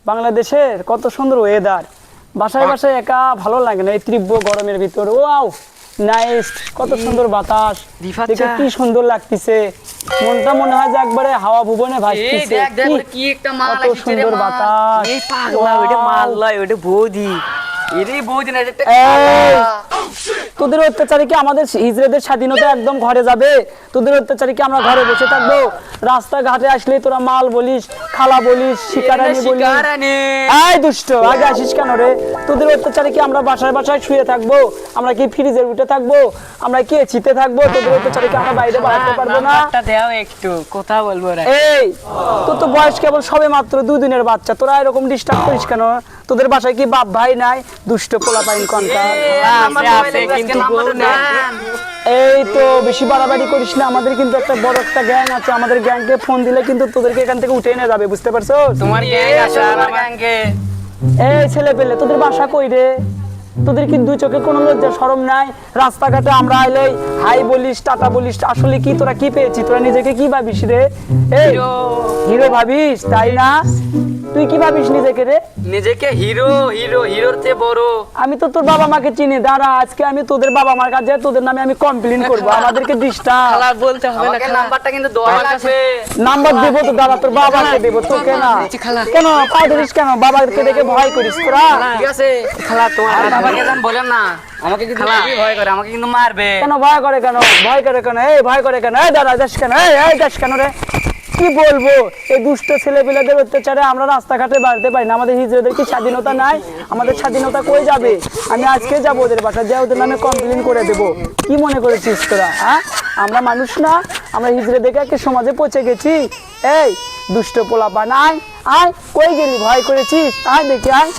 বাংলাদেশের কত সুন্দর ওয়েদার, বাসায় বাসায় একা ভালো লাগে না এই তীব্র গরমের ভিতর। ওয়াও নাইস, কত সুন্দর বাতাস, দেখে কি সুন্দর লাগতেছে, মনটা মনে হয় যে একবারে হাওয়া ভুবনে ভাসতেছে। কি একটা মাল কত সুন্দর বাতাস, এই পাগলা ওইটা মাল লয়, ওইটা বৌদি, এরে বৌদি না এটা। তোদের অত্যাচারে কি আমাদের হিজড়েদের স্বাধীনতা একদম ঘরে যাবে? তোদের অত্যাচারে কি আমরা ঘরে বসে থাকবো? রাস্তাঘাটে আসলে তোরা মাল বলিস, খালা বলিস, শিকারানি বলিস। এই দুষ্ট, আগে আসিস কেন রে? তোদের অত্যাচারে কি আমরা বাসায় বাসায় শুয়ে থাকবো? আমরা কি ফ্রিজের উঠে থাকবো? আমরা কি এসিতে থাকবো? তোদের অত্যাচারে কি আমরা বাইরে বাড়াতে পারবো না? দেও একটু কথা বলবো রে। এই তোর তো বয়স কেবল সবে মাত্র 2 দিনের বাচ্চা, তোরা এরকম ডিস্টার্ব করিস কেন? তোদের বাসায় কি বাপ ভাই নাই? দুষ্ট পোলাপাইন কনকা। এই তো বেশি বাড়াবাড়ি করিস না, আমাদের কিন্তু একটা বড় একটা গ্যাং আছে, আমাদের গ্যাংকে ফোন দিলে কিন্তু তোদেরকে এখান থেকে উঠে নিয়ে যাবে, বুঝতে পারছো? তোমার গ্যাং আছে আর আমার গ্যাংকে। এই ছেলে পেলে তোদের বাসা কই রে? তোদের কি দুই চোখে কোনো লজ্জা শরম নাই? রাস্তাঘাটে আমরা আইলেই হাই বলিস, টাটা বলিস, আসলে কি তোরা কি পেয়েছিস? তোরা নিজেকে কি ভাবিস রে? এই হিরো ভাবিস তাই না? তুই কি ভাবিস নিজেকে রে? নিজেকে হিরো, হিরো হিরোর চেয়ে বড়। আমি তো তোর বাবা মাকে চিনি, দাঁড়া আজকে আমি তোদের বাবা মার কাছে তোদের নামে আমি কমপ্লেইন করব, আমাদেরকে ডিস্টার্ব। খালা বলতে হবে না, নাম্বারটা কিন্তু দেওয়া আছে। নাম্বার দেব তো দাদা, তোর বাবাকে দেব, তোকে না। কেন পা ধরিস কেন? বাবাকে দেখে ভয় করিস তোরা? ঠিক আছে খালা, তোমার বাবাকে জান বলেন না, আমাকে কিন্তু ভয় করে, আমাকে কিন্তু মারবে। কেন ভয় করে কেন? ভয় করে কেন? এই ভয় করে কেন? এই দাঁড়া যাস কেন? এই যাস কেন রে? কি বলবো, এই দুষ্ট ছেলেপিলেদের অত্যাচারে আমরা রাস্তাঘাটে বাড়তে পারি না। আমাদের হিজড়েদের কি স্বাধীনতা নাই? আমাদের স্বাধীনতা কই যাবে? আমি আজকে যাবো ওদের বাসা, যে ওদের নামে কমপ্লেইন করে দেবো। কি মনে করেছিস তোরা? হ্যাঁ, আমরা মানুষ না? আমরা হিজড়েদেরকে একটা সমাজে পৌঁছে গেছি? এই দুষ্ট পোলাপান, আয় আয়, কই গেলি? ভয় করেছিস? আয় দেখি আয়।